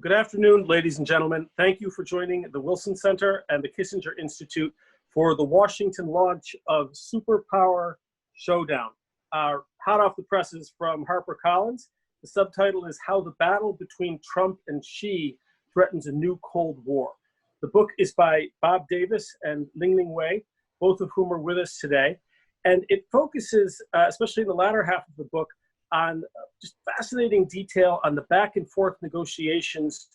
Good afternoon, ladies and gentlemen. Thank you for joining the Wilson Center and the Kissinger Institute for the Washington launch of Superpower Showdown. Hot off the presses from HarperCollins. The subtitle is How the Battle Between Trump and Xi Threatens a New Cold War. The book is by Bob Davis and Lingling, both of whom are with us today. And it focuses, especially in the latter half of the book, on just fascinating detail on the back and forth negotiations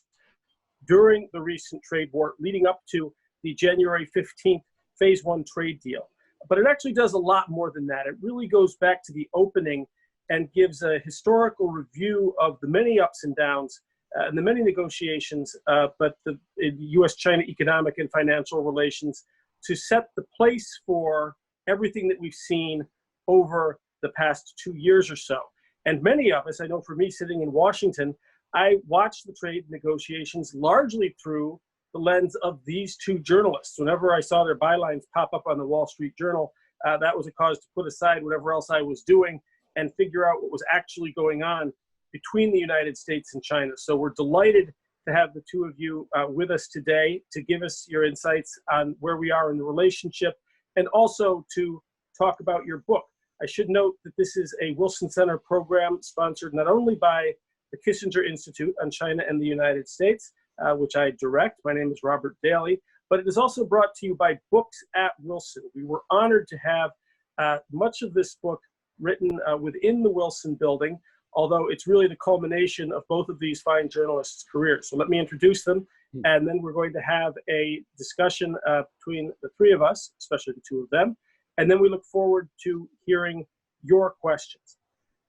during the recent trade war leading up to the January 15th Phase 1 trade deal. But it actually does a lot more than that. It really goes back to the opening and gives a historical review of the many ups and downs and the many negotiations, but the U.S. China economic and financial relations to set the place for everything that we've seen over the past 2 years or so. And many of us, I know for me sitting in Washington, I watched the trade negotiations largely through the lens of these two journalists. Whenever I saw their bylines pop up on the Wall Street Journal, that was a cause to put aside whatever else I was doing and figure out what was actually going on between the United States and China. So we're delighted to have the two of you with us today to give us your insights on where we are in the relationship and also to talk about your book. I should note that this is a Wilson Center program sponsored not only by the Kissinger Institute on China and the United States, which I direct. My name is Robert Daly, but it is also brought to you by Books at Wilson. We were honored to have much of this book written within the Wilson building, although it's really the culmination of both of these fine journalists' careers. So let me introduce them, and then we're going to have a discussion between the three of us, especially the two of them. And then we look forward to hearing your questions.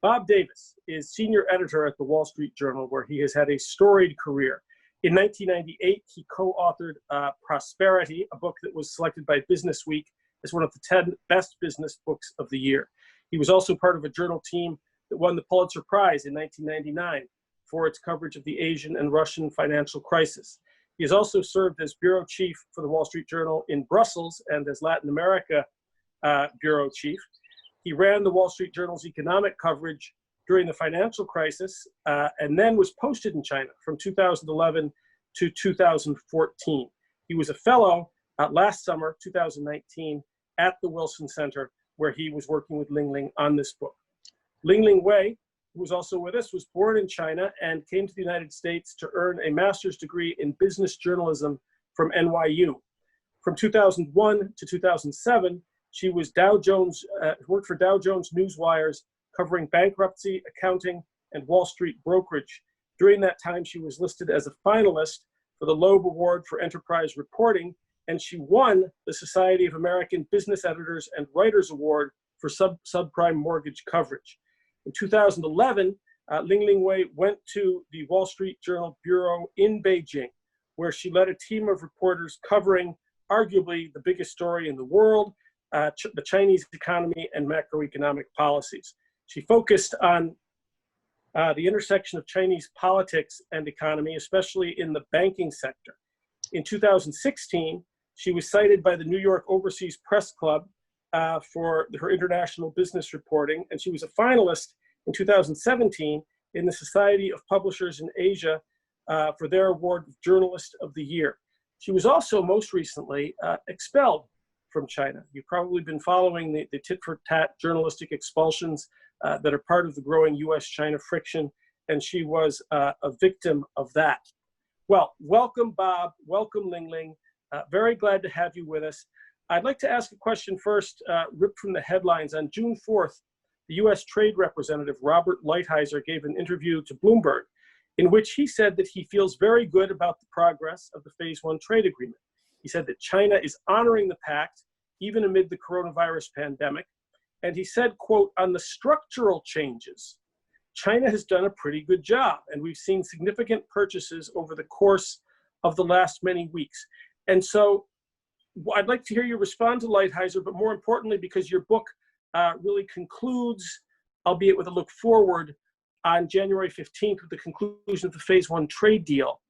Bob Davis is senior editor at the Wall Street Journal, where he has had a storied career. In 1998, he co-authored Prosperity, a book that was selected by Business Week as one of the 10 best business books of the year. He was also part of a journal team that won the Pulitzer Prize in 1999 for its coverage of the Asian and Russian financial crisis. He has also served as bureau chief for the Wall Street Journal in Brussels and as Latin America bureau chief. He ran the Wall Street Journal's economic coverage during the financial crisis and then was posted in China from 2011 to 2014. He was a fellow last summer, 2019, at the Wilson Center, where he was working with Lingling on this book. Lingling, who was also with us, was born in China and came to the United States to earn a master's degree in business journalism from NYU. From 2001 to 2007, she was worked for Dow Jones Newswires, covering bankruptcy, accounting, and Wall Street brokerage. During that time, she was listed as a finalist for the Loeb Award for Enterprise Reporting, and she won the Society of American Business Editors and Writers Award for subprime mortgage coverage. In 2011, Lingling went to the Wall Street Journal Bureau in Beijing, where she led a team of reporters covering arguably the biggest story in the world, the Chinese economy and macroeconomic policies. She focused on the intersection of Chinese politics and economy, especially in the banking sector. In 2016, she was cited by the New York Overseas Press Club for her international business reporting, and she was a finalist in 2017 in the Society of Publishers in Asia for their award of Journalist of the Year. She was also most recently expelled from China. You've probably been following the tit-for-tat journalistic expulsions that are part of the growing U.S. China friction, and she was a victim of that. Well, welcome, Bob. Welcome, Lingling. Very glad to have you with us. I'd like to ask a question first, ripped from the headlines. On June 4th, the U.S. Trade Representative Robert Lighthizer gave an interview to Bloomberg in which he said that he feels very good about the progress of the Phase 1 trade agreement. He said that China is honoring the pact even amid the coronavirus pandemic. And he said, quote, on the structural changes, China has done a pretty good job, and we've seen significant purchases over the course of the last many weeks. And so I'd like to hear you respond to Lighthizer, but more importantly, because your book really concludes, albeit with a look forward, on January 15th with the conclusion of the Phase 1 trade deal.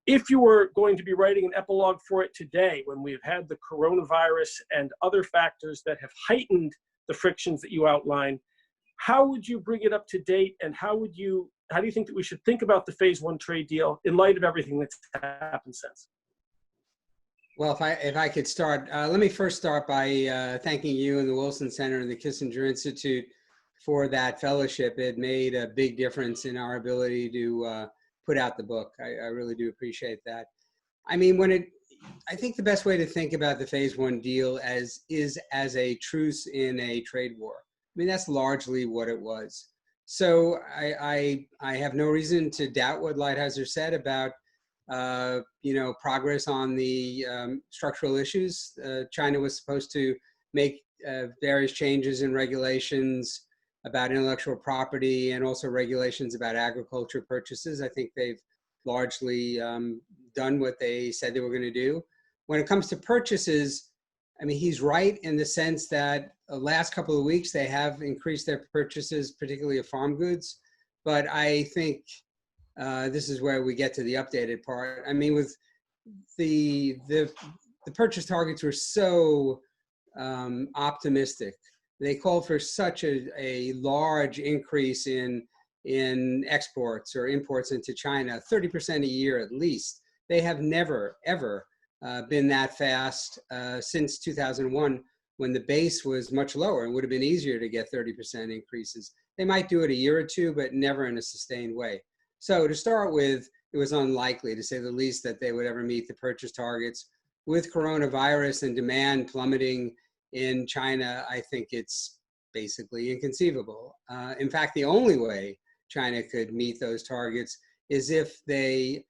If you were going to be writing an epilogue for it today, when we've had the coronavirus and other factors that have heightened the frictions that you outline, how would you bring it up to date, and how would you how do you think that we should think about the phase one trade deal in light of everything that's happened since? Well, if I could start, let me first start by thanking you and the Wilson Center and the Kissinger Institute for that fellowship. It made a big difference in our ability to put out the book. I really do appreciate that. I mean, I think the best way to think about the phase one deal is as a truce in a trade war. I mean, that's largely what it was. So I have no reason to doubt what Lighthizer said about progress on the structural issues. China was supposed to make various changes in regulations about intellectual property and also regulations about agriculture purchases. I think they've largely done what they said they were going to do. When it comes to purchases, I mean, he's right in the sense that the last couple of weeks they have increased their purchases, particularly of farm goods. But I think this is where we get to the updated part. I mean, with the purchase targets were so optimistic. They called for such a large increase in exports or imports into China, 30% a year at least. They have never, ever been that fast since 2001, when the base was much lower and would have been easier to get 30% increases. They might do it a year or two, but never in a sustained way. So to start with, it was unlikely, to say the least, that they would ever meet the purchase targets. With coronavirus and demand plummeting in China, I think it's basically inconceivable. In fact, the only way China could meet those targets is if they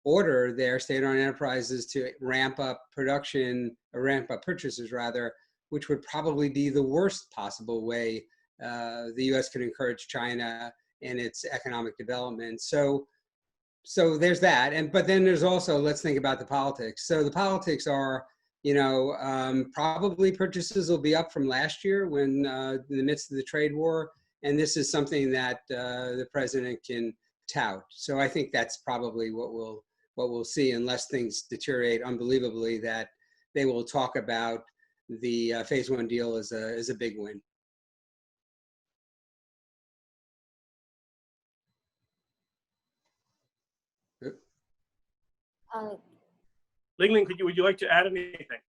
order their state-owned enterprises to ramp up production, or ramp up purchases rather, which would probably be the worst possible way the U.S. could encourage China in its economic development. So there's that. But then there's also, let's think about the politics. So the politics are, probably purchases will be up from last year when in the midst of the trade war. And this is something that the president can tout. So I think that's probably what we'll see, unless things deteriorate unbelievably, that they will talk about the phase one deal as a big win. Lingling, would you like to add anything?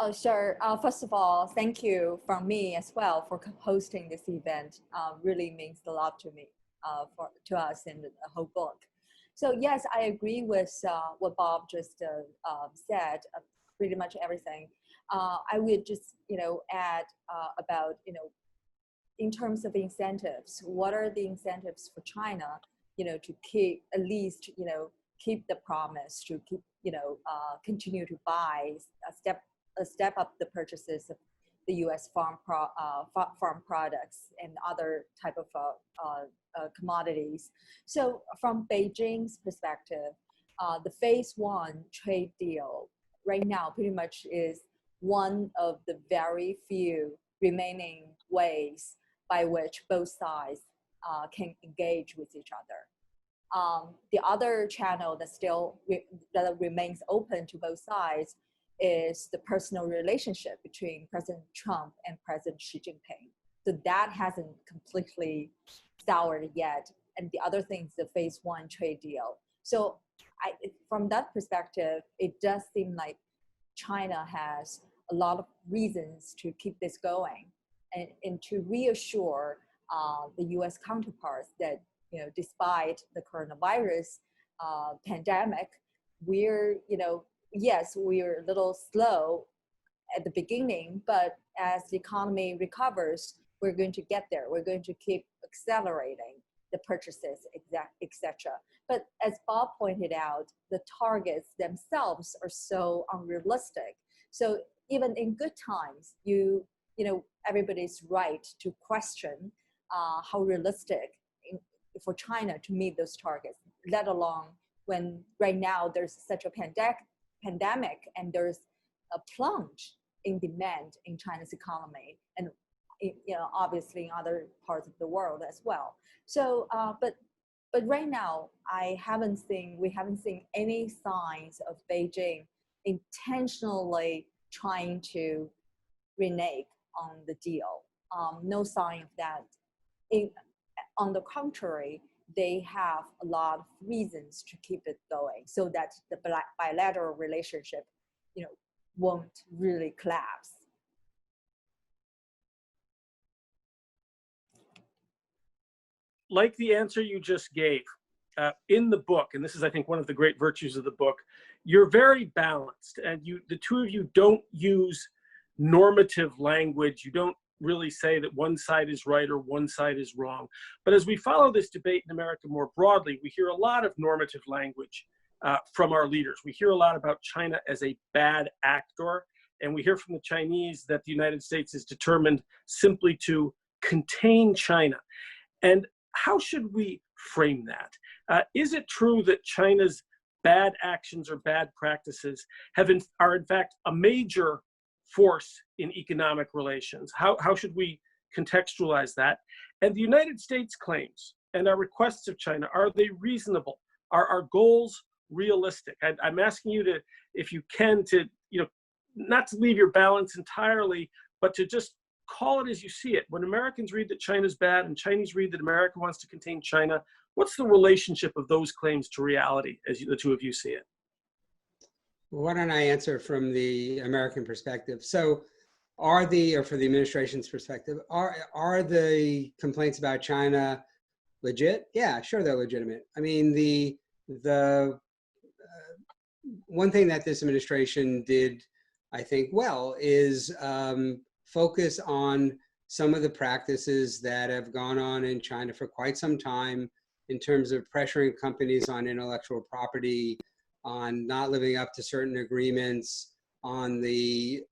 Oh, sure. First of all, thank you from me as well for hosting this event. Really means a lot to me, to us in the whole book. So yes, I agree with what Bob just said, pretty much everything. I would just, add about, in terms of incentives, what are the incentives for China, to keep, at least, keep the promise, to keep, continue to buy, step up the purchases of the U.S. farm products and other type of commodities. So from Beijing's perspective, the phase one trade deal right now pretty much is one of the very few remaining ways by which both sides can engage with each other. The other channel that remains open to both sides is the personal relationship between President Trump and President Xi Jinping. So that hasn't completely soured yet. And the other thing is the phase one trade deal. So from that perspective, it does seem like China has a lot of reasons to keep this going and to reassure the US counterparts that, despite the coronavirus pandemic, we're, yes, we're a little slow at the beginning, but as the economy recovers, we're going to get there. We're going to keep accelerating the purchases, etc. But as Bob pointed out, the targets themselves are so unrealistic. So even in good times, everybody's right to question how realistic for China to meet those targets, let alone when right now there's such a pandemic and there's a plunge in demand in China's economy, and obviously in other parts of the world as well. So, but right now, we haven't seen any signs of Beijing intentionally trying to renege on the deal. No sign of that. On the contrary, they have a lot of reasons to keep it going so that the bilateral relationship, won't really collapse. Like the answer you just gave, in the book, and this is, I think, one of the great virtues of the book, you're very balanced, and the two of you don't use normative language. You don't really say that one side is right or one side is wrong. But as we follow this debate in America more broadly, we hear a lot of normative language from our leaders. We hear a lot about China as a bad actor, and we hear from the Chinese that the United States is determined simply to contain China. And how should we frame that? Is it true that China's bad actions or bad practices are in fact a major force in economic relations? How should we contextualize that? And the United States claims and our requests of China, are they reasonable? Are our goals realistic? I'm asking you to, if you can, to, not to leave your balance entirely, but to just call it as you see it. When Americans read that China's bad and Chinese read that America wants to contain China, what's the relationship of those claims to reality as the two of you see it? Why don't I answer from the American perspective? So for the administration's perspective, are the complaints about China legit? Yeah, sure, they're legitimate. I mean, the one thing that this administration did, I think, well, is focus on some of the practices that have gone on in China for quite some time in terms of pressuring companies on intellectual property, on not living up to certain agreements, on the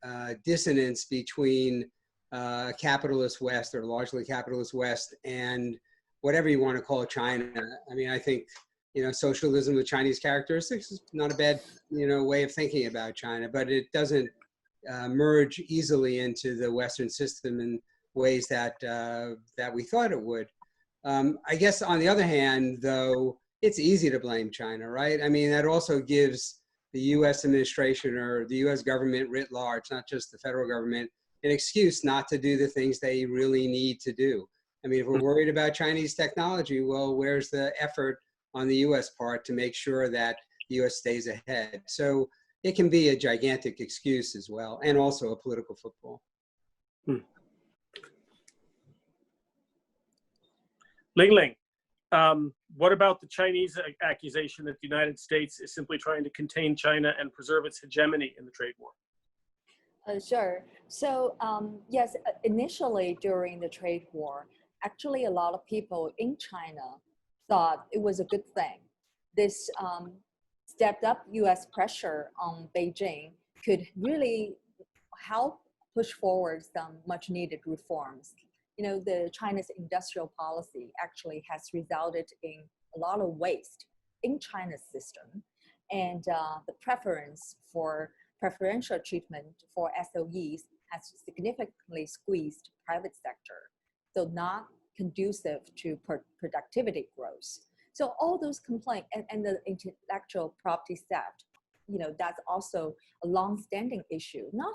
dissonance between capitalist West, or largely capitalist West, and whatever you want to call China. I mean, I think, socialism with Chinese characteristics is not a bad, way of thinking about China, but it doesn't merge easily into the Western system in ways that we thought it would. I guess on the other hand, though, it's easy to blame China, right? I mean, that also gives the U.S. administration or the U.S. government writ large, not just the federal government, an excuse not to do the things they really need to do. I mean, if we're worried about Chinese technology, well, where's the effort on the U.S. part to make sure that the U.S. stays ahead? So it can be a gigantic excuse as well, and also a political football. Lingling, what about the Chinese accusation that the United States is simply trying to contain China and preserve its hegemony in the trade war? Sure. So yes, initially during the trade war, actually a lot of people in China thought it was a good thing. This stepped up U.S. pressure on Beijing could really help push forward some much needed reforms. The China's industrial policy actually has resulted in a lot of waste in China's system, and the preferential treatment for SOEs has significantly squeezed private sector, so not conducive to productivity growth. So all those complaints and the intellectual property theft, that's also a long-standing issue, not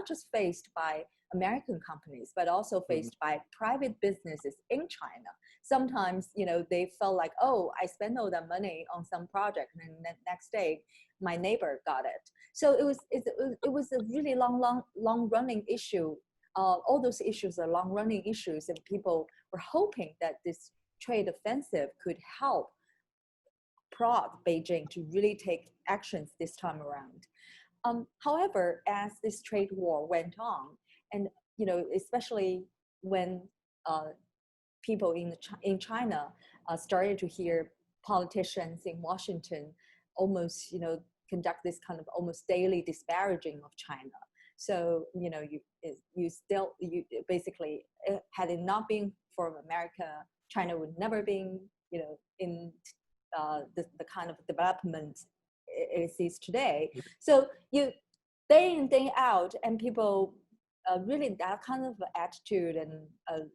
just faced by American companies, but also faced by private businesses in China. Sometimes, they felt like, oh, I spent all that money on some project, and then the next day, my neighbor got it. So it was a really long-running issue. All those issues are long-running issues, and people were hoping that this trade offensive could help prod Beijing to really take actions this time around. However, as this trade war went on, and especially when people in China started to hear politicians in Washington almost conduct this kind of almost daily disparaging of China. So you basically, had it not been for America, China would never been in the kind of development it sees today. So day in, day out, and people really that kind of attitude and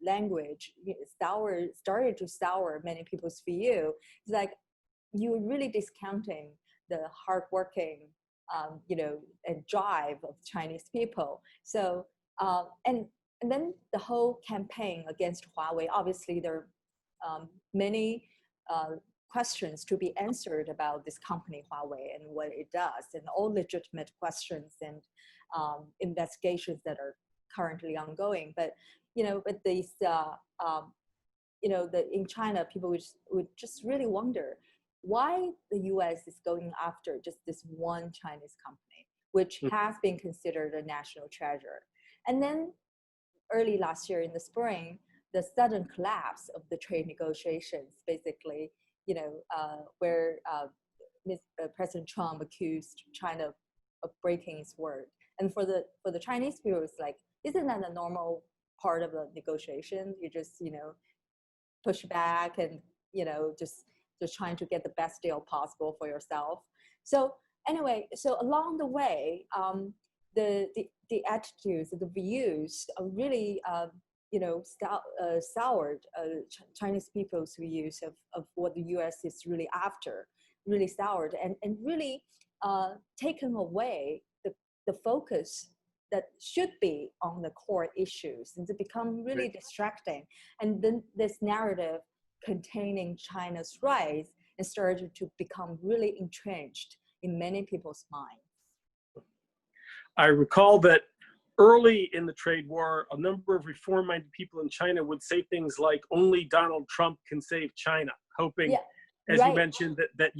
language started to sour many people's view. It's like you're really discounting the hardworking, and drive of Chinese people. So and then the whole campaign against Huawei. Obviously, there are many questions to be answered about this company Huawei and what it does, and all legitimate questions and investigations that are currently ongoing. But with these, in China, people would just really wonder why the U.S. is going after just this one Chinese company, which has been considered a national treasure. And then early last year in the spring, the sudden collapse of the trade negotiations, basically, where President Trump accused China of breaking its word. And for the Chinese people, it's like, isn't that a normal part of the negotiation? You just, push back and, just trying to get the best deal possible for yourself. So anyway, so along the way, the attitudes, the views are really, soured Chinese people's views of what the U.S. is really after, really soured, and really taken away the focus that should be on the core issues, and to become really distracting. And then this narrative containing China's rise and started to become really entrenched in many people's minds. I recall that early in the trade war, a number of reform-minded people in China would say things like, only Donald Trump can save China, hoping, as you mentioned, that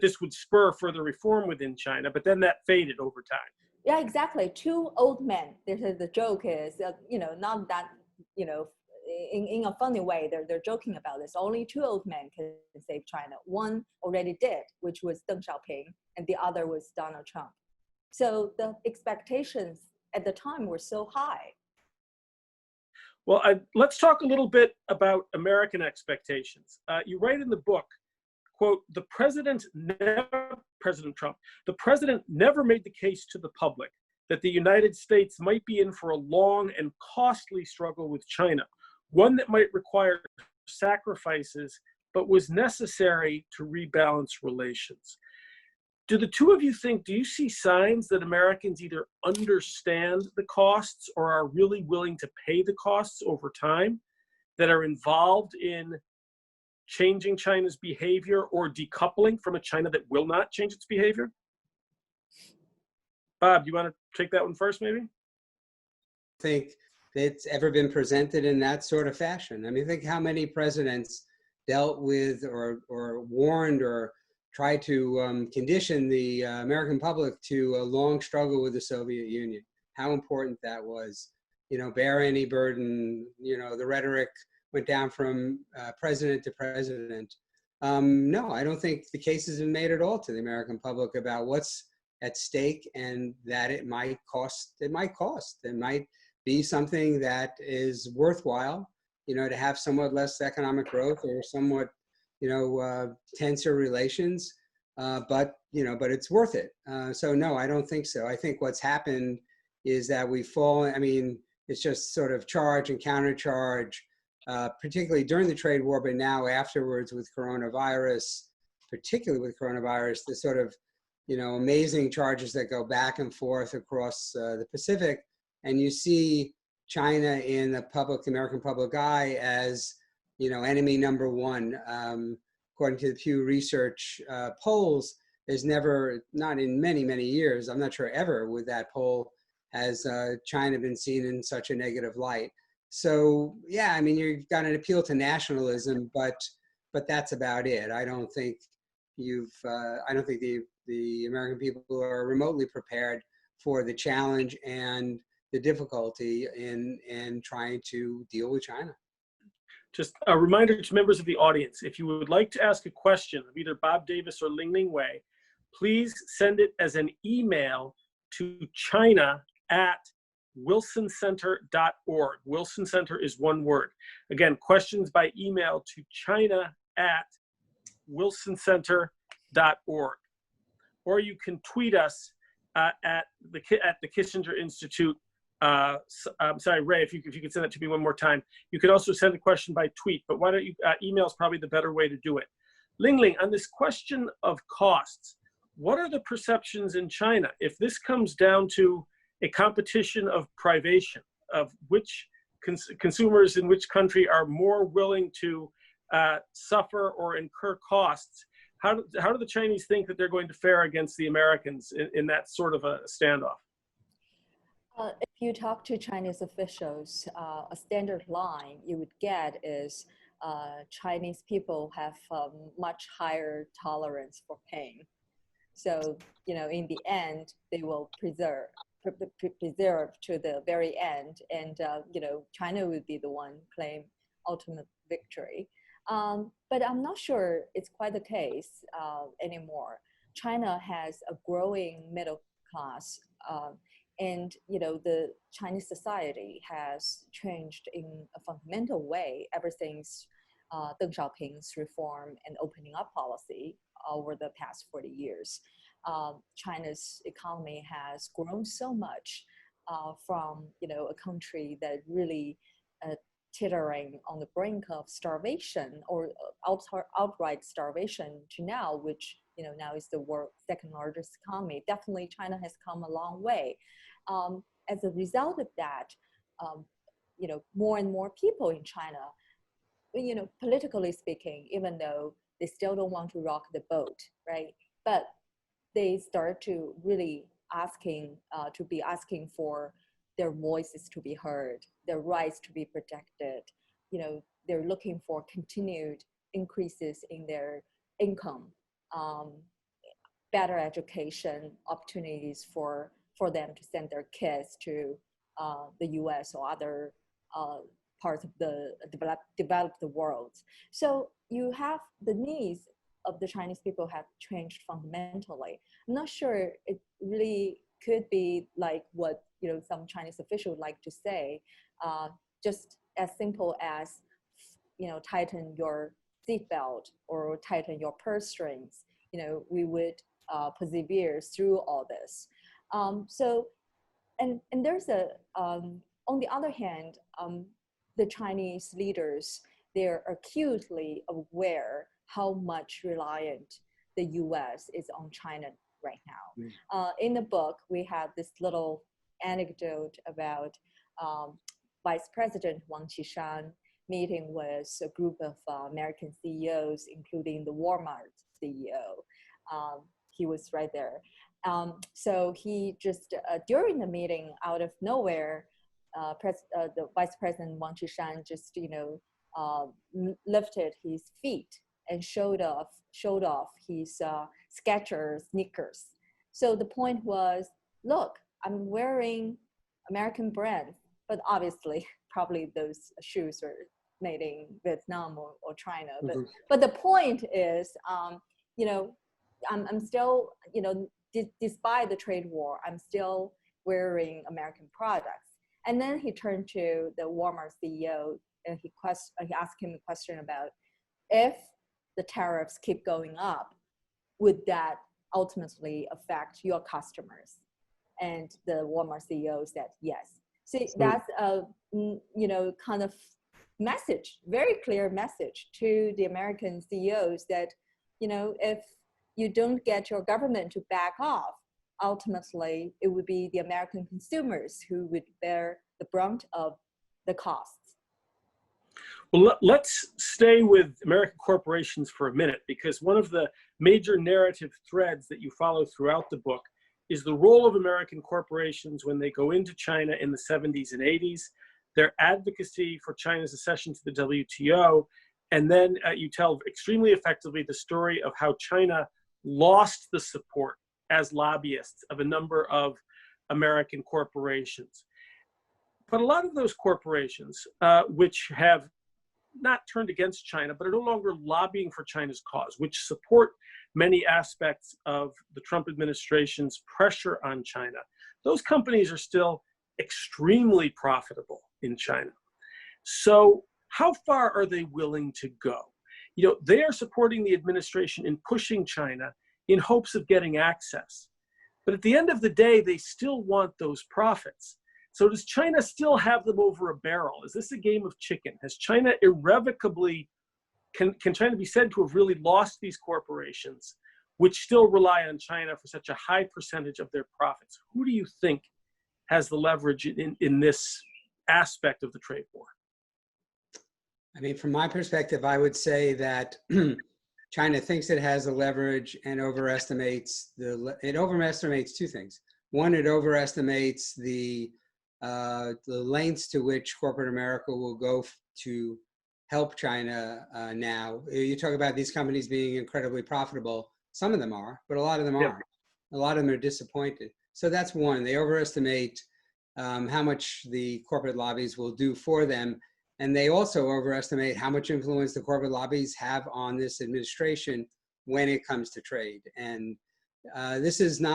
this would spur further reform within China, but then that faded over time. Yeah, exactly. Two old men. The joke is, not that, in a funny way, they're joking about this. Only two old men can save China. One already did, which was Deng Xiaoping, and the other was Donald Trump. So the expectations at the time were so high. Well, let's talk a little bit about American expectations. You write in the book, quote, President Trump, the president never made the case to the public that the United States might be in for a long and costly struggle with China, one that might require sacrifices, but was necessary to rebalance relations. Do the two of you do you see signs that Americans either understand the costs or are really willing to pay the costs over time that are involved in changing China's behavior or decoupling from a China that will not change its behavior? Bob, do you want to take that one first, maybe? I think it's ever been presented in that sort of fashion. I mean, think how many presidents dealt with or warned or tried to condition the American public to a long struggle with the Soviet Union. How important that was. Bear any burden, the rhetoric went down from president to president. No, I don't think the case has been made at all to the American public about what's at stake, and that it might cost. It might be something that is worthwhile, to have somewhat less economic growth or somewhat, tenser relations. But it's worth it. So no, I don't think so. I think what's happened is that we fall. I mean, it's just sort of charge and countercharge. Particularly during the trade war, but now afterwards with coronavirus, the sort of, amazing charges that go back and forth across the Pacific. And you see China in the American public eye as, enemy number one. According to the Pew Research polls, there's never, not in many, many years, I'm not sure ever with that poll, has China been seen in such a negative light. So yeah, I mean, you've got an appeal to nationalism, but that's about it. I don't think the American people are remotely prepared for the challenge and the difficulty in trying to deal with China. Just a reminder to members of the audience, if you would like to ask a question of either Bob Davis or Lingling Wei, please send it as an email to china@wilsoncenter.org. Wilson Center is one word. Again, questions by email to china@wilsoncenter.org. Or you can tweet us at the Kissinger Institute. I'm sorry, Ray, if you could send that to me one more time. You could also send a question by tweet, but why don't you, email is probably the better way to do it. Lingling, on this question of costs, what are the perceptions in China? If this comes down to a competition of privation, of which consumers in which country are more willing to suffer or incur costs. How do the Chinese think that they're going to fare against the Americans in that sort of a standoff? If you talk to Chinese officials, a standard line you would get is Chinese people have much higher tolerance for pain. So, in the end, they will preserve to the very end. And, China would be the one claim ultimate victory. But I'm not sure it's quite the case anymore. China has a growing middle class. And the Chinese society has changed in a fundamental way ever since Deng Xiaoping's reform and opening up policy over the past 40 years. China's economy has grown so much from a country that really teetering on the brink of starvation or outright starvation to now, which now is the world's second largest economy. Definitely, China has come a long way. As a result of that, more and more people in China, politically speaking, even though they still don't want to rock the boat, right? But they start to really asking for their voices to be heard, their rights to be protected. They're looking for continued increases in their income, better education opportunities for them to send their kids to the U.S. or other parts of the developed world. So you have the needs of the Chinese people have changed fundamentally. I'm not sure it really could be like what some Chinese officials like to say, just as simple as tighten your seatbelt or tighten your purse strings. We would persevere through all this. So, and there's on the other hand, the Chinese leaders, they're acutely aware how much reliant the U.S. is on China right now. In the book, we have this little anecdote about Vice President Wang Qishan meeting with a group of American CEOs, including the Walmart CEO. He was right there. So he just, during the meeting, out of nowhere, the Vice President Wang Qishan just, lifted his feet and showed off his Skechers sneakers. So the point was, look, I'm wearing American brands, but obviously, probably those shoes are made in Vietnam or China. But the point is, I'm still, despite the trade war, I'm still wearing American products. And then he turned to the Walmart CEO and he asked him a question about if the tariffs keep going up, would that ultimately affect your customers? And the Walmart CEO said yes. See, that's a kind of message, very clear message to the American CEOs that if you don't get your government to back off, ultimately it would be the American consumers who would bear the brunt of the costs. Well, let's stay with American corporations for a minute, because one of the major narrative threads that you follow throughout the book is the role of American corporations when they go into China in the 70s and 80s, their advocacy for China's accession to the WTO, and then you tell extremely effectively the story of how China lost the support as lobbyists of a number of American corporations. But a lot of those corporations, which have not turned against China, but are no longer lobbying for China's cause, which support many aspects of the Trump administration's pressure on China, those companies are still extremely profitable in China. So how far are they willing to go? They are supporting the administration in pushing China in hopes of getting access. But at the end of the day, they still want those profits. So does China still have them over a barrel? Is this a game of chicken? Has China irrevocably, can China be said to have really lost these corporations, which still rely on China for such a high percentage of their profits? Who do you think has the leverage in this aspect of the trade war? I mean, from my perspective, I would say that China thinks it has a leverage and overestimates it overestimates two things. One, it overestimates the lengths to which corporate America will go to help China now. You talk about these companies being incredibly profitable. Some of them are, but a lot of them aren't. A lot of them are disappointed. So that's one. They overestimate how much the corporate lobbies will do for them. And they also overestimate how much influence the corporate lobbies have on this administration when it comes to trade. And this is an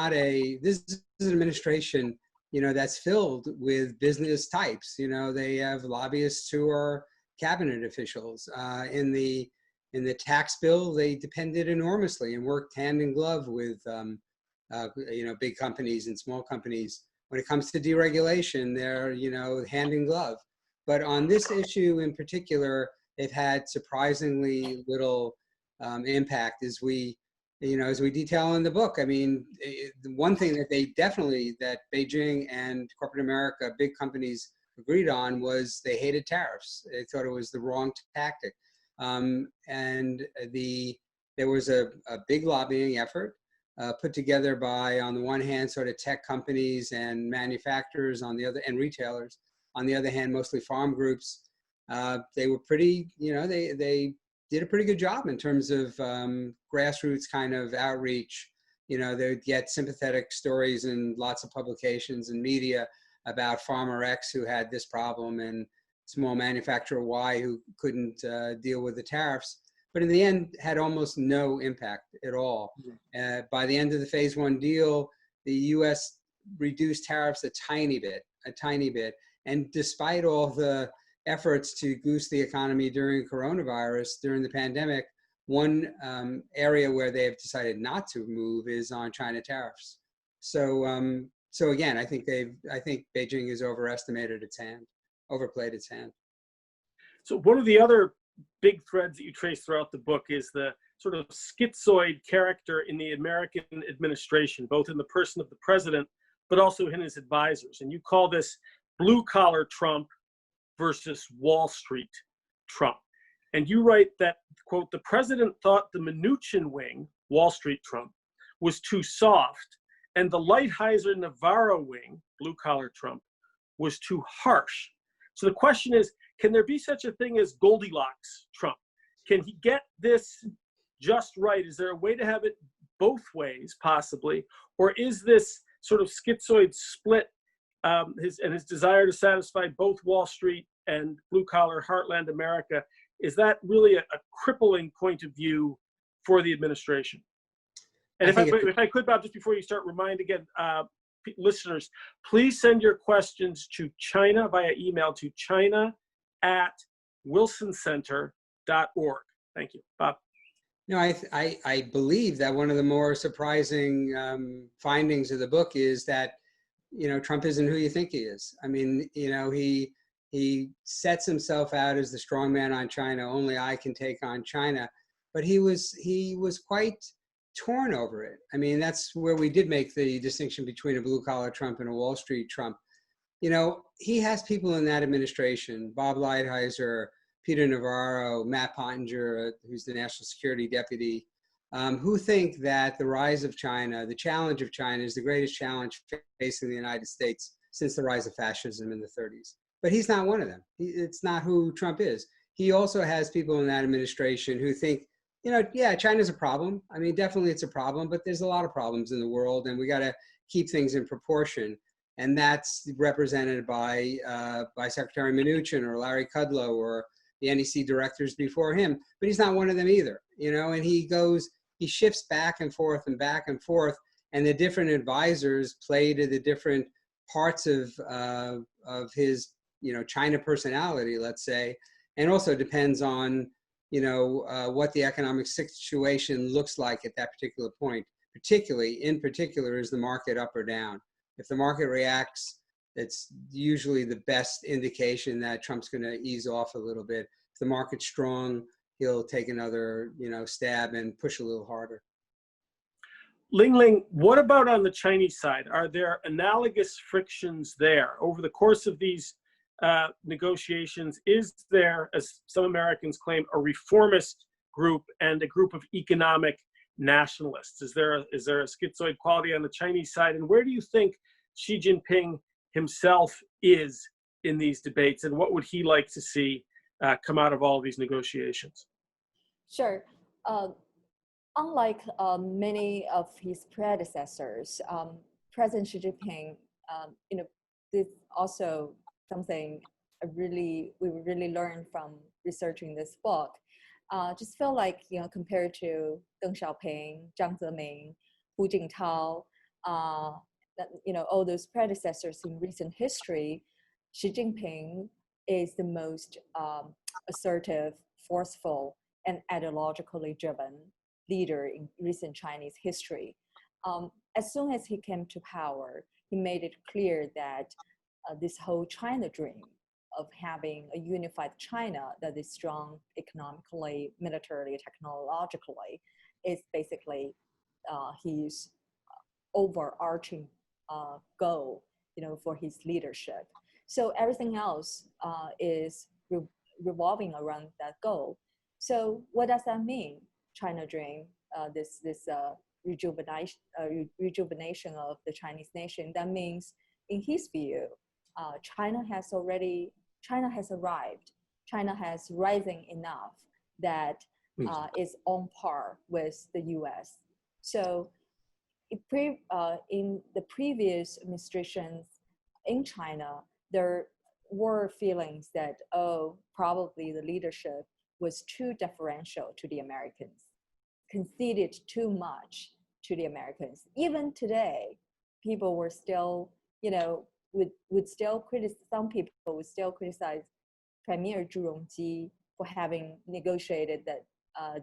administration, that's filled with business types. They have lobbyists who are cabinet officials. In the tax bill, they depended enormously and worked hand in glove with big companies and small companies. When it comes to deregulation, they're hand in glove. But on this issue in particular, they've had surprisingly little impact, as we detail in the book. I mean, the one thing that Beijing and corporate America, big companies, agreed on was they hated tariffs. They thought it was the wrong tactic. There was a big lobbying effort put together by, on the one hand, sort of tech companies and manufacturers, on the other, and retailers. On the other hand, mostly farm groups. They were pretty, they did a pretty good job in terms of grassroots kind of outreach. They'd get sympathetic stories in lots of publications and media about farmer X who had this problem and small manufacturer Y who couldn't deal with the tariffs. But in the end, had almost no impact at all. By the end of the phase one deal, the U.S. reduced tariffs a tiny bit. And despite all the efforts to goose the economy during coronavirus, during the pandemic, one area where they have decided not to move is on China tariffs. So again, I think Beijing has overplayed its hand. So one of the other big threads that you trace throughout the book is the sort of schizoid character in the American administration, both in the person of the president, but also in his advisors. And you call this blue-collar Trump versus Wall Street Trump. And you write that, quote, the president thought the Mnuchin wing, Wall Street Trump, was too soft, and the Lighthizer-Navarro wing, blue-collar Trump, was too harsh. So the question is, can there be such a thing as Goldilocks Trump? Can he get this just right? Is there a way to have it both ways, possibly? Or is this sort of schizoid split, his desire to satisfy both Wall Street and blue-collar heartland America, is that really a crippling point of view for the administration? And if I could, Bob, just before you start, remind again, listeners, please send your questions to China via email to china@wilsoncenter.org. Thank you. Bob. No, I believe that one of the more surprising findings of the book is that, Trump isn't who you think he is. I mean, he sets himself out as the strong man on China. Only I can take on China. But he was quite torn over it. I mean, that's where we did make the distinction between a blue-collar Trump and a Wall Street Trump. He has people in that administration, Bob Lighthizer, Peter Navarro, Matt Pottinger, who's the national security deputy, who think that the rise of China, the challenge of China, is the greatest challenge facing the United States since the rise of fascism in the 30s. But he's not one of them. It's not who Trump is. He also has people in that administration who think, yeah, China's a problem. I mean, definitely it's a problem, but there's a lot of problems in the world, and we got to keep things in proportion. And that's represented by Secretary Mnuchin or Larry Kudlow or the NEC directors before him. But he's not one of them either, and he shifts back and forth, and the different advisors play to the different parts of his, China personality, let's say, and also depends on, what the economic situation looks like at that particular point. In particular, is the market up or down? If the market reacts, it's usually the best indication that Trump's going to ease off a little bit. If the market's strong, he'll take another, stab and push a little harder. Lingling, what about on the Chinese side? Are there analogous frictions there over the course of these negotiations? Is there, as some Americans claim, a reformist group and a group of economic nationalists? Is there a schizoid quality on the Chinese side? And where do you think Xi Jinping himself is in these debates? And what would he like to see come out of all of these negotiations? Sure. Unlike many of his predecessors, President Xi Jinping, this also something we really learned from researching this book. Just feel like, compared to Deng Xiaoping, Jiang Zemin, Hu Jintao, all those predecessors in recent history, Xi Jinping is the most assertive, forceful, and ideologically driven leader in recent Chinese history. As soon as he came to power, he made it clear that this whole China dream of having a unified China that is strong economically, militarily, technologically, is basically his overarching goal, for his leadership. So everything else is revolving around that goal. So what does that mean? China dream, this rejuvenation of the Chinese nation. That means, in his view, China has arrived. China has risen enough that is on par with the U.S. So in the previous administrations in China, there were feelings that, probably the leadership was too deferential to the Americans, conceded too much to the Americans. Even today, people were still, some people would still criticize Premier Zhu Rongji for having negotiated that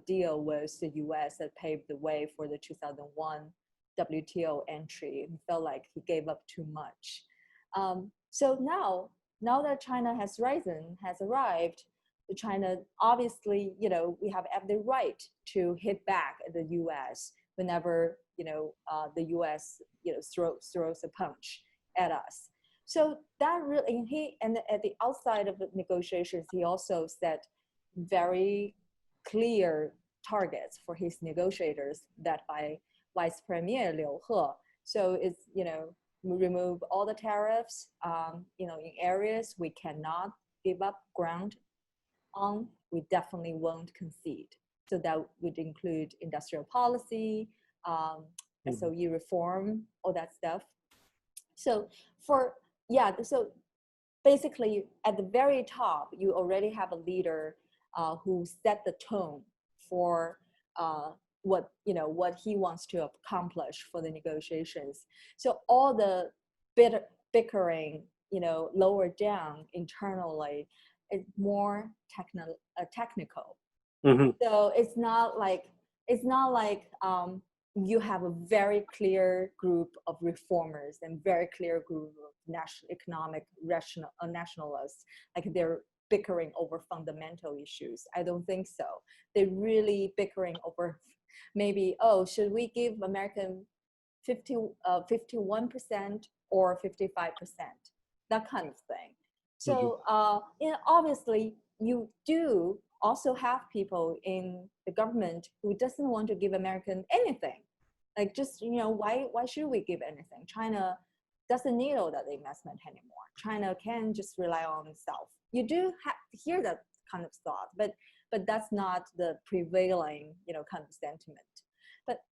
deal with the U.S. that paved the way for the 2001 WTO entry. He felt like he gave up too much. So now that China has arrived, China, obviously, we have every right to hit back at the U.S. whenever, the U.S., throws a punch at us. So that really, and at the outside of the negotiations, he also set very clear targets for his negotiators that by Vice Premier Liu He. So it's, remove all the tariffs, in areas we cannot give up ground on, we definitely won't concede. So that would include industrial policy, SOE reform, all that stuff. So so basically at the very top, you already have a leader who set the tone for what he wants to accomplish for the negotiations. So all the bickering, lower down internally, is more technical. Mm-hmm. So it's not like you have a very clear group of reformers and very clear group of national economic nationalists, like they're bickering over fundamental issues. I don't think so. They're really bickering over maybe, should we give American 51% or 55%? That kind of thing. So obviously you do also have people in the government who doesn't want to give American anything. Like just, why should we give anything? China doesn't need all that investment anymore. China can just rely on itself. You do hear that kind of thought, but that's not the prevailing, kind of sentiment.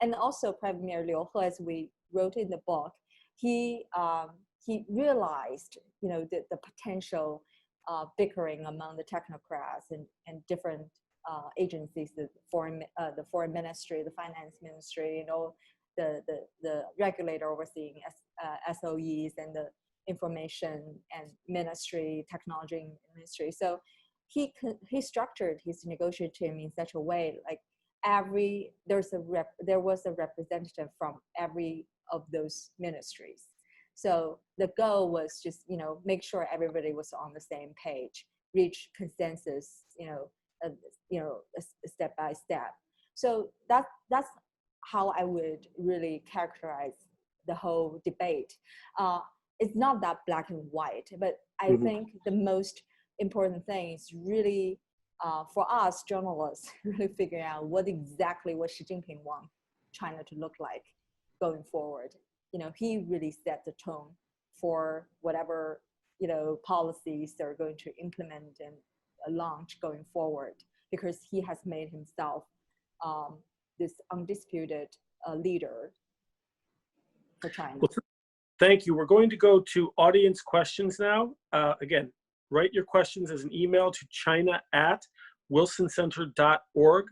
And also Premier Liu He, as we wrote in the book, he realized, the potential bickering among the technocrats and different agencies, the foreign ministry, the finance ministry, the regulator overseeing SOEs and the information and ministry, technology ministry. So he structured his negotiation team in such a way, like there was a representative from every of those ministries. So the goal was just, make sure everybody was on the same page, reach consensus, step by step. So that's how I would really characterize the whole debate. it's not that black and white, but I think the most important thing is really for us journalists really figuring out what exactly Xi Jinping wants China to look like going forward. He really set the tone for whatever policies they're going to implement and launch going forward, because he has made himself this undisputed leader for China. Well, thank you. We're going to go to audience questions now. Again, write your questions as an email to china@wilsoncenter.org.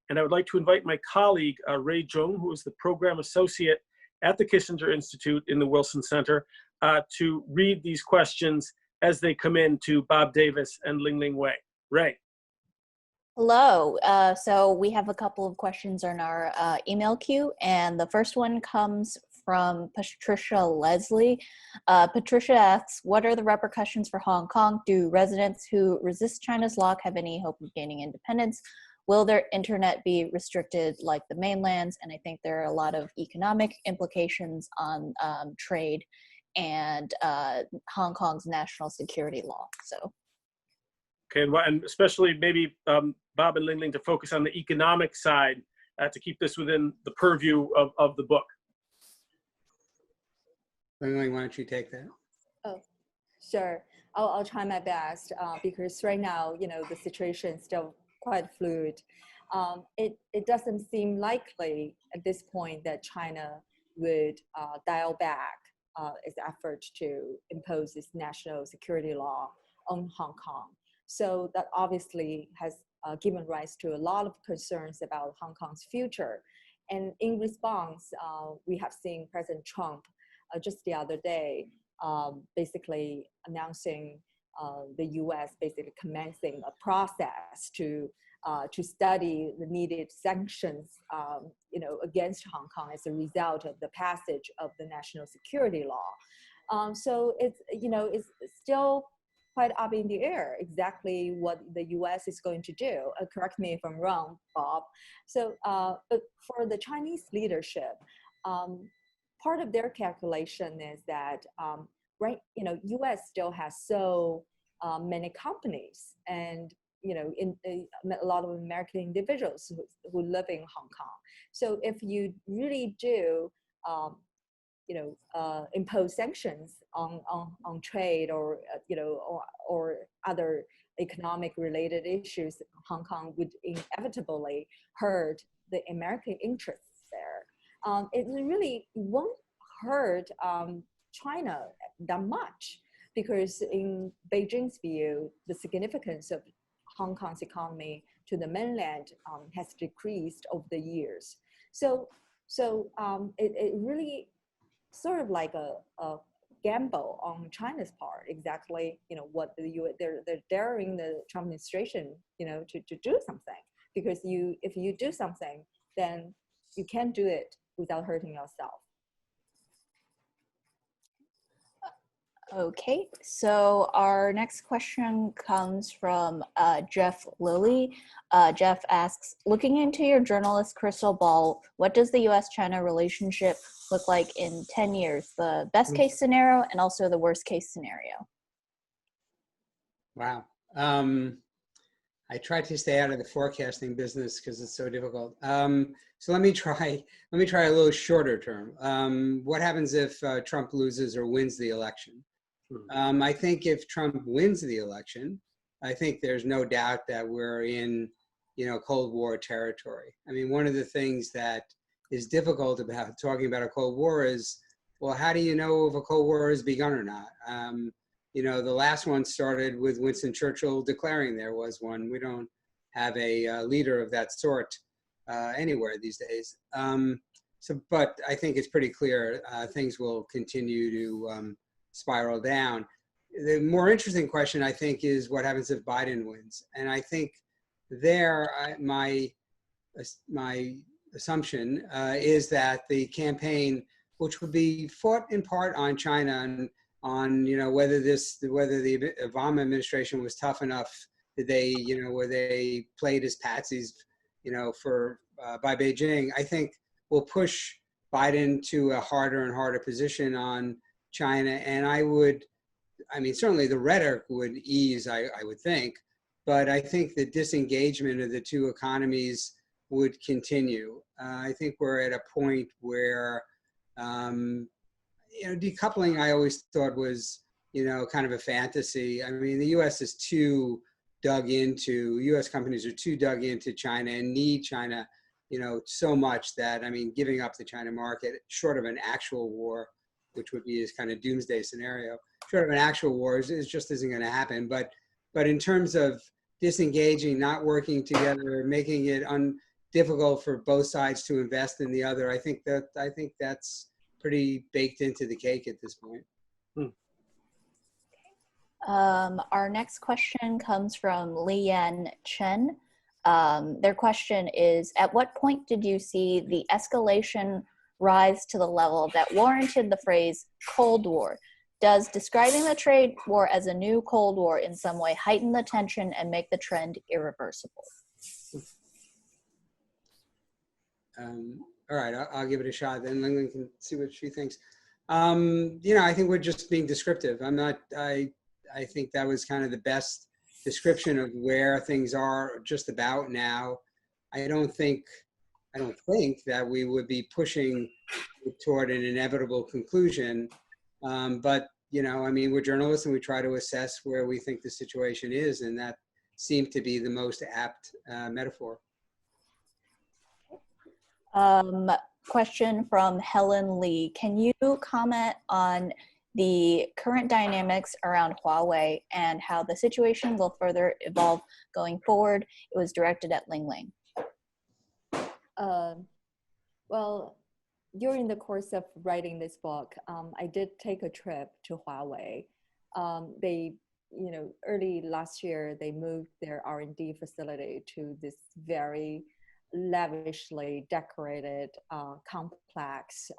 And I would like to invite my colleague, Ray Zhong, who is the program associate at the Kissinger Institute in the Wilson Center, to read these questions as they come in to Bob Davis and Lingling Wei. Ray. Hello. So we have a couple of questions on our email queue, and the first one comes from Patricia Leslie. Patricia asks, what are the repercussions for Hong Kong? Do residents who resist China's lock have any hope of gaining independence? Will their internet be restricted like the mainland's? And I think there are a lot of economic implications on trade and Hong Kong's national security law. So. Okay, and especially maybe Bob and Lingling to focus on the economic side to keep this within the purview of the book. Lingling, why don't you take that? Oh, sure. I'll try my best because right now, the situation is still quite fluid. It doesn't seem likely at this point that China would dial back its effort to impose this national security law on Hong Kong. So that obviously has given rise to a lot of concerns about Hong Kong's future. And in response, we have seen President Trump just the other day basically announcing the U.S. basically commencing a process to study the needed sanctions, against Hong Kong as a result of the passage of the national security law. So it's still quite up in the air exactly what the U.S. is going to do. Correct me if I'm wrong, Bob. So, but for the Chinese leadership, part of their calculation is that U.S. still has so many companies and a lot of American individuals who live in Hong Kong. So if you really do impose sanctions on trade or other economic related issues, Hong Kong would inevitably hurt the American interests there. It really won't hurt China that much because in Beijing's view, the significance of Hong Kong's economy to the mainland has decreased over the years. So it really sort of like a gamble on China's part, exactly, what the U.S. they're daring the Trump administration, to do something, because if you do something, then you can't do it without hurting yourself. Okay, so our next question comes from Jeff Lilly. Jeff asks, looking into your journalist crystal ball, what does the U.S.-China relationship look like in 10 years? The best case scenario and also the worst case scenario. Wow. I try to stay out of the forecasting business because it's so difficult. So let me try a little shorter term. What happens if Trump loses or wins the election? I think if Trump wins the election, I think there's no doubt that we're in, Cold War territory. I mean, one of the things that is difficult about talking about a Cold War is, well, how do you know if a Cold War has begun or not? The last one started with Winston Churchill declaring there was one. We don't have a leader of that sort anywhere these days. But I think it's pretty clear things will continue to spiral down. The more interesting question, I think, is what happens if Biden wins. And I think there, my assumption is that the campaign, which would be fought in part on China and on whether the Obama administration was tough enough, did they were they played as patsies by Beijing, I think will push Biden to a harder and harder position on China. And I mean, certainly the rhetoric would ease, I would think, but I think the disengagement of the two economies would continue. I think we're at a point where, decoupling I always thought was, kind of a fantasy. I mean, the U.S. is too dug into, U.S. companies are too dug into China and need China, so much that, I mean, giving up the China market, short of an actual war, which would be his kind of doomsday scenario, short of an actual war, is just isn't going to happen. But in terms of disengaging, not working together, making it difficult for both sides to invest in the other, I think that's pretty baked into the cake at this point. Our next question comes from Lian Chen. Their question is, at what point did you see the escalation rise to the level that warranted the phrase Cold War? Does describing the trade war as a new Cold War in some way heighten the tension and make the trend irreversible? All right, I'll give it a shot. Then Lingling can see what she thinks. I think we're just being descriptive. I think that was kind of the best description of where things are just about now. I don't think that we would be pushing toward an inevitable conclusion. But, I mean, we're journalists and we try to assess where we think the situation is, and that seemed to be the most apt metaphor. Question from Helen Lee. Can you comment on the current dynamics around Huawei and how the situation will further evolve going forward? It was directed at Lingling. Well, during the course of writing this book, I did take a trip to Huawei. They, early last year, they moved their R&D facility to this very lavishly decorated complex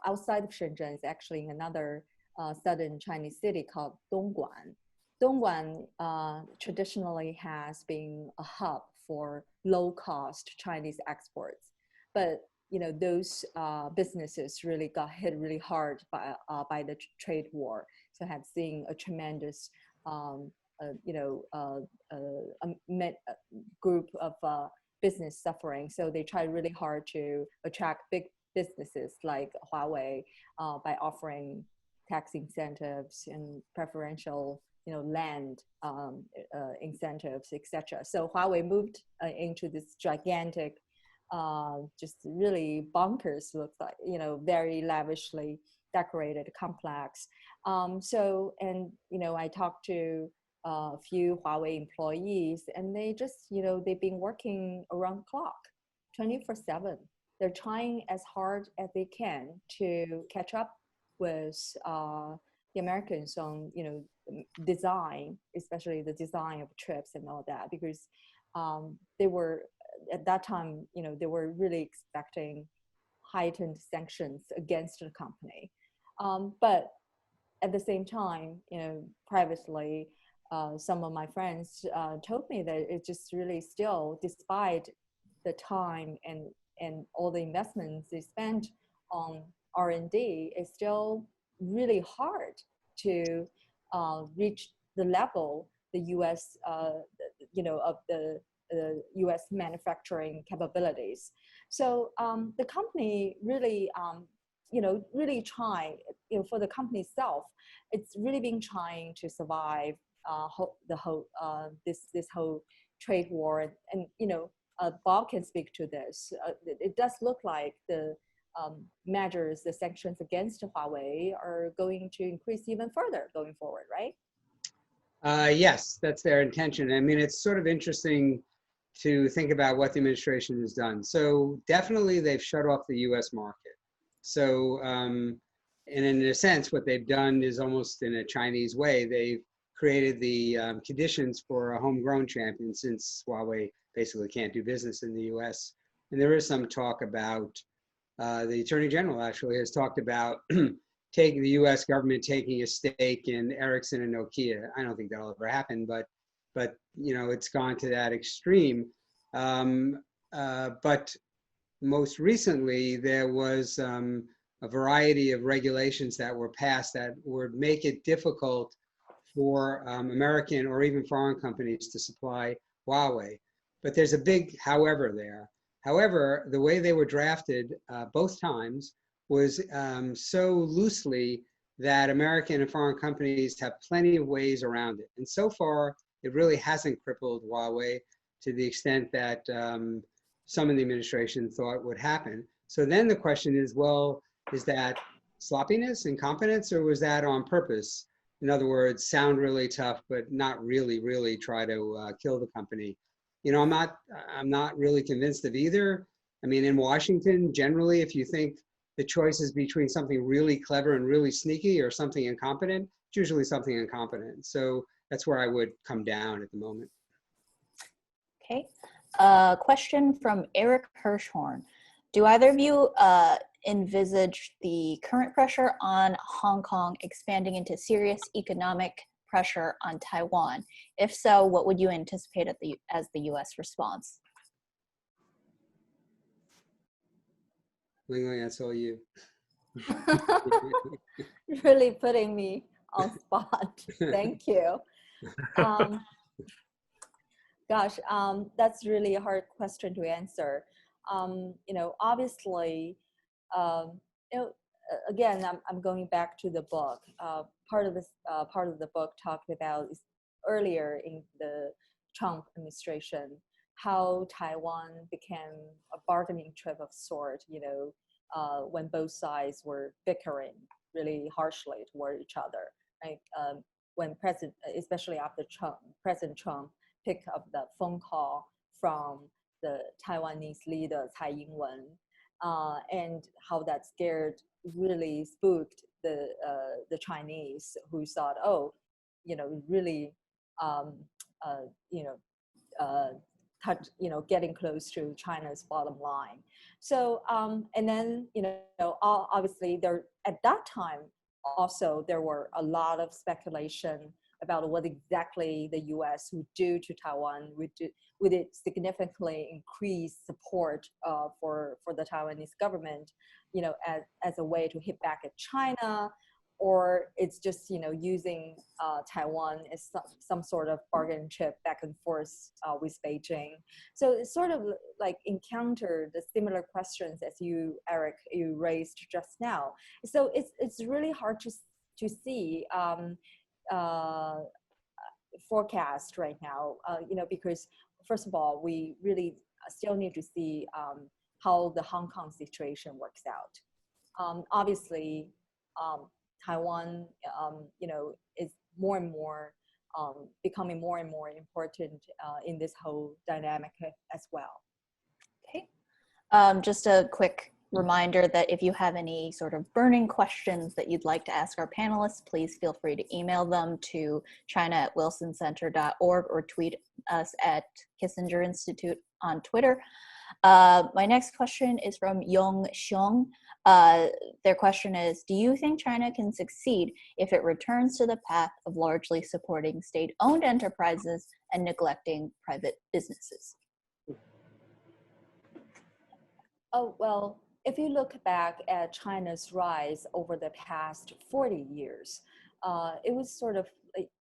outside of Shenzhen. Is actually in another southern Chinese city called Dongguan. Dongguan traditionally has been a hub for low-cost Chinese exports, but those businesses really got hit really hard by the trade war. So have seen a tremendous group of business suffering. So they try really hard to attract big businesses like Huawei by offering tax incentives and preferential land incentives, etc. So Huawei moved into this gigantic, just really bonkers, looks like, very lavishly decorated complex. I talked to a few Huawei employees, and they just, they've been working around the clock, 24/7. They're trying as hard as they can to catch up with the Americans on, design, especially the design of chips and all that, because they were, at that time, they were really expecting heightened sanctions against the company. But at the same time, privately, some of my friends told me that it's just really still, despite the time and all the investments they spent on R&D, it's still really hard to reach the level the U.S. Of the U.S. manufacturing capabilities. So the company really, really try, for the company itself, it's really been trying to survive this whole trade war. And Bob can speak to this. It does look like the measures, the sanctions against Huawei are going to increase even further going forward, right? Yes, that's their intention. I mean, it's sort of interesting to think about what the administration has done. So definitely they've shut off the U.S. market. So, and in a sense, what they've done is almost in a Chinese way. They've created the conditions for a homegrown champion, since Huawei basically can't do business in the U.S. And there is some talk about, the Attorney General actually has talked about taking the U.S. government taking a stake in Ericsson and Nokia. I don't think that'll ever happen, but it's gone to that extreme. But most recently, there was a variety of regulations that were passed that would make it difficult for American or even foreign companies to supply Huawei. But there's a big however there. However, the way they were drafted both times was so loosely that American and foreign companies have plenty of ways around it. And so far, it really hasn't crippled Huawei to the extent that some in the administration thought would happen. So then the question is, well, is that sloppiness, incompetence, or was that on purpose? In other words, sound really tough, but not really try to kill the company. You know, I'm not really convinced of either. I mean, in Washington, generally, if you think the choice is between something really clever and really sneaky or something incompetent, it's usually something incompetent. So that's where I would come down at the moment. Okay. Question from Eric Hirschhorn. Do either of you envisage the current pressure on Hong Kong expanding into serious economic pressure on Taiwan? If so, what would you anticipate as the U.S. response? Lingling, that's all you. Really putting me on spot. Thank you. Gosh, that's really a hard question to answer. You know, obviously, you know, again, I'm going back to the book. Part of the book talked about earlier in the Trump administration how Taiwan became a bargaining chip of sort. You know, when both sides were bickering really harshly toward each other. Right? When especially after President Trump picked up the phone call from the Taiwanese leader Tsai Ing-wen, and how that really spooked the Chinese, who thought, oh, you know, really, you know, getting close to China's bottom line. So, and then, you know, obviously there at that time also there were a lot of speculation about what exactly the U.S. would do to Taiwan. Would it significantly increase support for the Taiwanese government, you know, as a way to hit back at China, or it's just, you know, using Taiwan as some sort of bargain chip back and forth with Beijing. So it's sort of like encountered the similar questions as you, Eric, you raised just now. So it's really hard to see forecast right now, you know, because first of all, we really still need to see how the Hong Kong situation works out. Obviously, Taiwan, you know, is more and more becoming more and more important in this whole dynamic as well. Okay. Just a quick reminder that if you have any sort of burning questions that you'd like to ask our panelists, please feel free to email them to china@wilsoncenter.org or tweet us at Kissinger Institute on Twitter. My next question is from Yong Xiong. Their question is, do you think China can succeed if it returns to the path of largely supporting state-owned enterprises and neglecting private businesses? Oh, well, if you look back at China's rise over the past 40 years, it was sort of,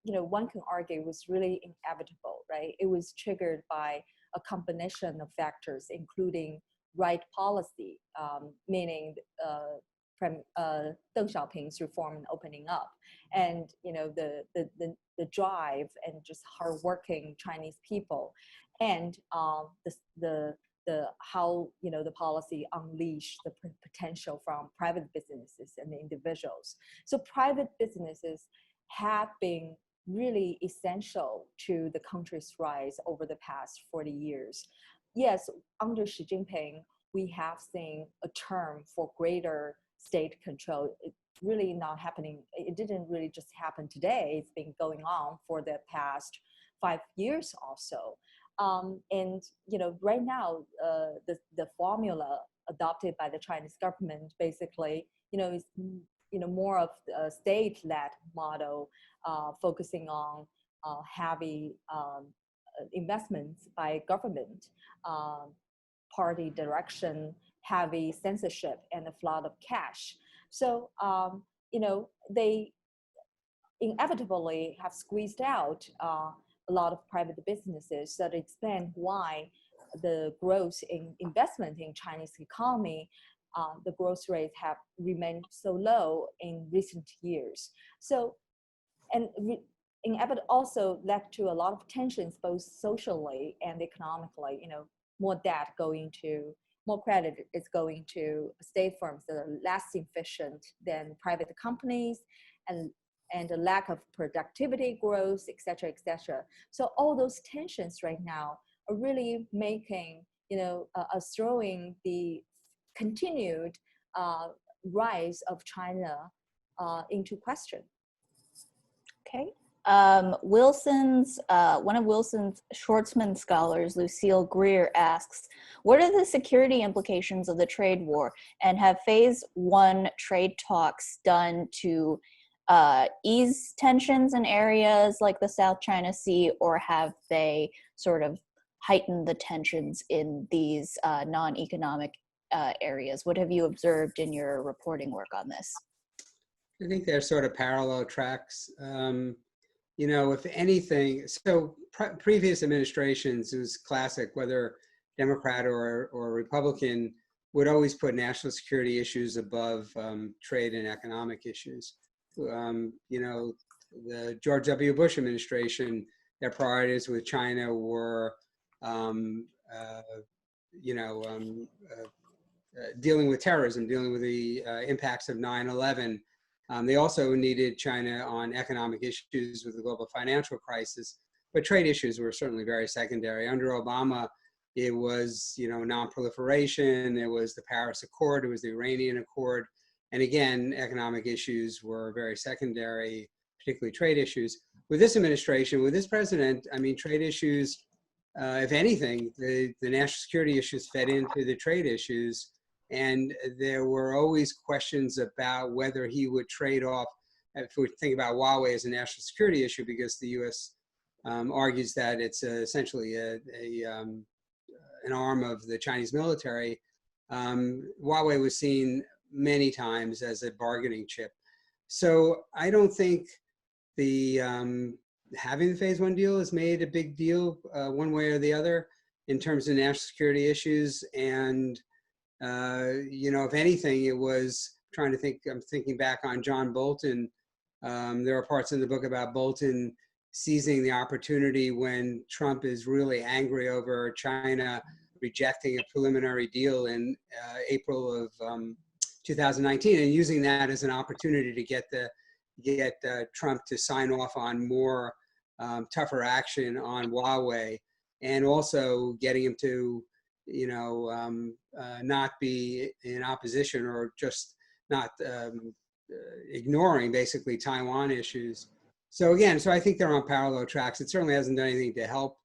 you know, one can argue it was really inevitable, right? It was triggered by a combination of factors, including right policy, meaning Deng Xiaoping's reform and opening up, and, you know, the drive and just hardworking Chinese people, and how, you know, the policy unleashed the potential from private businesses and individuals. So private businesses have been really essential to the country's rise over the past 40 years. Yes, under Xi Jinping, we have seen a term for greater state control. It's really not happening. It didn't really just happen today. It's been going on for the past 5 years also. And, you know, right now, the formula adopted by the Chinese government basically, you know, is, you know, more of a state-led model, focusing on heavy investments by government, party direction, heavy censorship, and a flood of cash. So, they inevitably have squeezed out a lot of private businesses. That explain why the growth in investment in Chinese economy, the growth rates have remained so low in recent years. So, and inevitably also led to a lot of tensions, both socially and economically. More debt going to, more credit is going to state firms that are less efficient than private companies, and a lack of productivity growth, et cetera, et cetera. So all those tensions right now are really making, throwing the continued rise of China into question. Okay. One of Wilson's Schwartzman scholars, Lucille Greer, asks, what are the security implications of the trade war, and have phase one trade talks done to ease tensions in areas like the South China Sea, or have they sort of heightened the tensions in these non-economic areas? What have you observed in your reporting work on this? I think they're sort of parallel tracks. If anything, so previous administrations, it was classic, whether Democrat or Republican, would always put national security issues above trade and economic issues. The George W. Bush administration, their priorities with China were, dealing with terrorism, dealing with the impacts of 9/11. They also needed China on economic issues with the global financial crisis, but trade issues were certainly very secondary. Under Obama, it was, non-proliferation, it was the Paris Accord, it was the Iranian Accord, and again, economic issues were very secondary, particularly trade issues. With this administration, with this president, I mean, trade issues, if anything, the national security issues fed into the trade issues. And there were always questions about whether he would trade off, if we think about Huawei as a national security issue, because the U.S. Argues that it's essentially an arm of the Chinese military. Huawei was seen many times as a bargaining chip. So I don't think the having the phase one deal has made a big deal one way or the other in terms of national security issues. And if anything, it was I'm thinking back on John Bolton. There are parts in the book about Bolton seizing the opportunity when Trump is really angry over China rejecting a preliminary deal in April of 2019, and using that as an opportunity to get Trump to sign off on more tougher action on Huawei, and also getting him to not be in opposition, or just not ignoring basically Taiwan issues. So I think they're on parallel tracks. It certainly hasn't done anything to help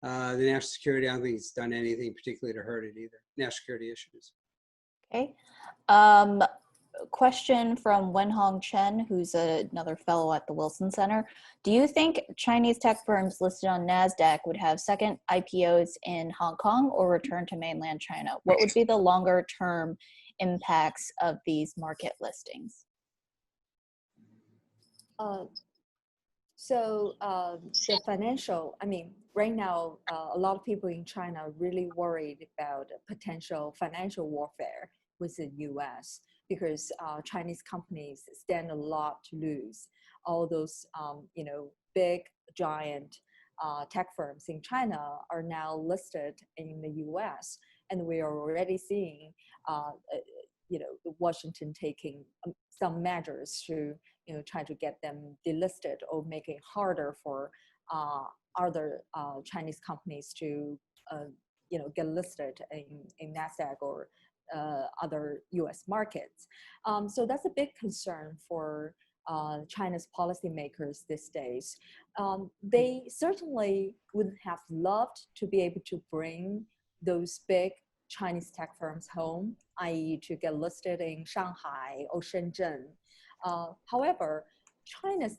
the national security. I don't think it's done anything particularly to hurt it either, national security issues. Okay. Question from Wenhong Chen, who's another fellow at the Wilson Center. Do you think Chinese tech firms listed on NASDAQ would have second IPOs in Hong Kong or return to mainland China? What would be the longer term impacts of these market listings? The financial, right now, a lot of people in China are really worried about potential financial warfare with the U.S. because Chinese companies stand a lot to lose. All those, big, giant tech firms in China are now listed in the U.S. And we are already seeing, Washington taking some measures to, try to get them delisted or make it harder for other Chinese companies to, get listed in NASDAQ or other U.S. markets. So that's a big concern for China's policymakers these days. They certainly would have loved to be able to bring those big Chinese tech firms home, i.e. to get listed in Shanghai or Shenzhen. However, China's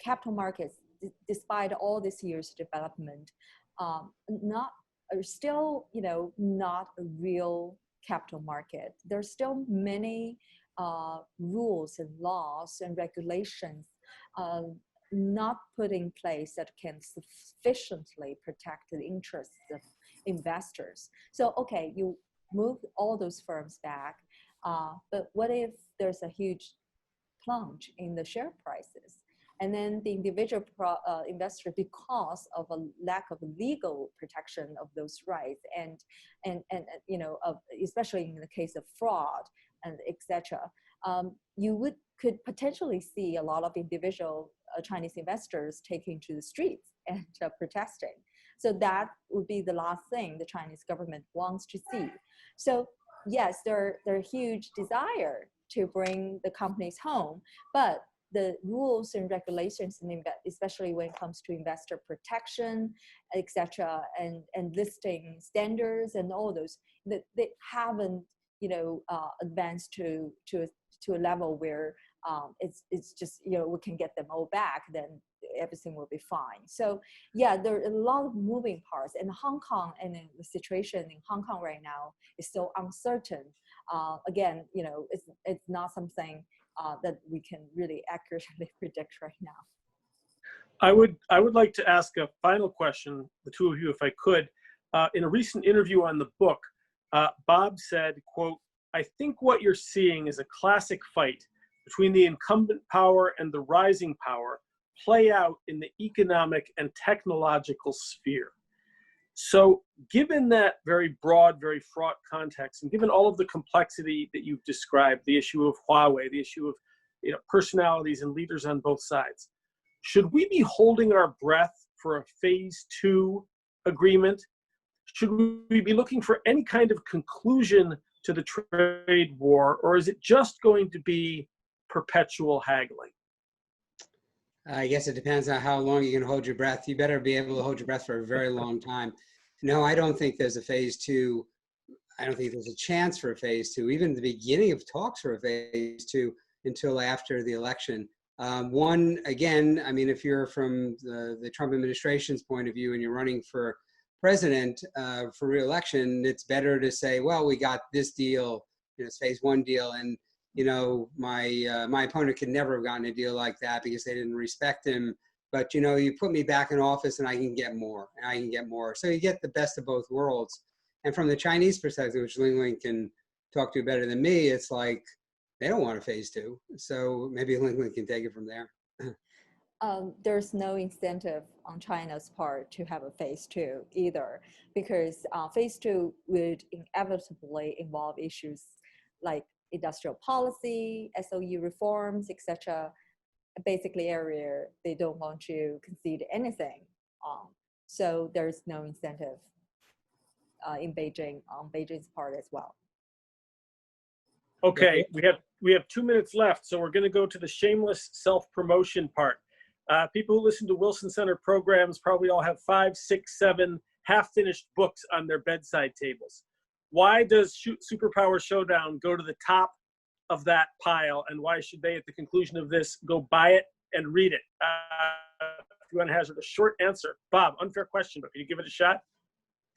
capital markets, despite all this year's development, are still, not a real capital market. There's still many rules and laws and regulations not put in place that can sufficiently protect the interests of investors. So, okay, you move all those firms back, but what if there's a huge plunge in the share prices? And then the individual investor, because of a lack of legal protection of those rights, and especially in the case of fraud and etc., you could potentially see a lot of individual Chinese investors taking to the streets and protesting. So that would be the last thing the Chinese government wants to see. So yes, there are huge desire to bring the companies home, but the rules and regulations, especially when it comes to investor protection, etc., and listing standards and all those, that they haven't advanced to a level where it's just we can get them all back, then everything will be fine. So yeah, there are a lot of moving parts, and Hong Kong and the situation in Hong Kong right now is so uncertain. Again, it's not something that we can really accurately predict right now. I would like to ask a final question, the two of you, if I could. In a recent interview on the book, Bob said, quote, "I think what you're seeing is a classic fight between the incumbent power and the rising power play out in the economic and technological sphere." So given that very broad, very fraught context, and given all of the complexity that you've described, the issue of Huawei, the issue of personalities and leaders on both sides, should we be holding our breath for a phase 2 agreement? Should we be looking for any kind of conclusion to the trade war, or is it just going to be perpetual haggling? I guess it depends on how long you can hold your breath. You better be able to hold your breath for a very long time. No, I don't think there's a phase 2. I don't think there's a chance for a phase 2, even the beginning of talks for a phase 2 until after the election. One, again, I mean, if you're from the Trump administration's point of view and you're running for president for re-election, it's better to say, well, we got this deal, it's phase 1 deal, and my opponent could never have gotten a deal like that because they didn't respect him. But you put me back in office and I can get more, and I can get more. So you get the best of both worlds. And from the Chinese perspective, which Lingling can talk to better than me, it's like they don't want a phase 2. So maybe Lingling can take it from there. There's no incentive on China's part to have a phase 2 either, because phase 2 would inevitably involve issues like industrial policy, SOE reforms, etc. Basically area they don't want to concede anything on. So there's no incentive in Beijing, on Beijing's part as well. Okay, we have 2 minutes left, so we're going to go to the shameless self-promotion part. People who listen to Wilson Center programs probably all have 5, 6, 7 half-finished books on their bedside tables. Why does Superpower Showdown go to the top of that pile, and why should they, at the conclusion of this, go buy it and read it? If you want to hazard a short answer. Bob, unfair question, but can you give it a shot?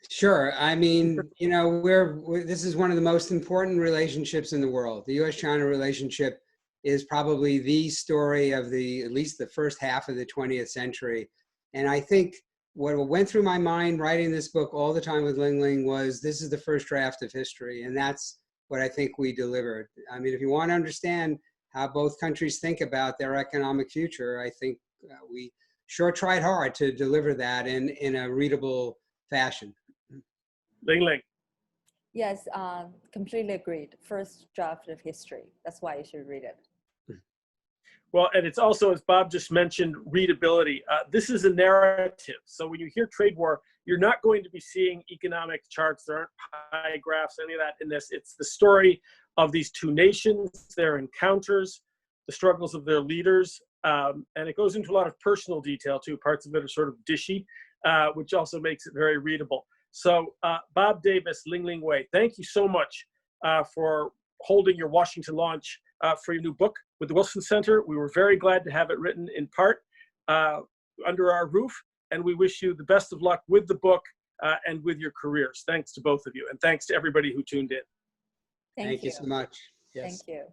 Sure. I mean, this is one of the most important relationships in the world. The U.S.-China relationship is probably the story of at least the first half of the 20th century. And I think what went through my mind writing this book all the time with Lingling was, this is the first draft of history. And that's what I think we delivered. I mean, if you want to understand how both countries think about their economic future, I think we sure tried hard to deliver that in a readable fashion. Lingling. Yes, completely agreed. First draft of history. That's why you should read it. Well, and it's also, as Bob just mentioned, readability. This is a narrative. So when you hear trade war, you're not going to be seeing economic charts. There aren't pie graphs, any of that in this. It's the story of these two nations, their encounters, the struggles of their leaders. And it goes into a lot of personal detail too. Parts of it are sort of dishy, which also makes it very readable. So Bob Davis, Lingling Wei, thank you so much for holding your Washington launch for your new book with the Wilson Center. We were very glad to have it written in part under our roof, and we wish you the best of luck with the book and with your careers. Thanks to both of you, and thanks to everybody who tuned in. Thank you so much. Yes. Thank you.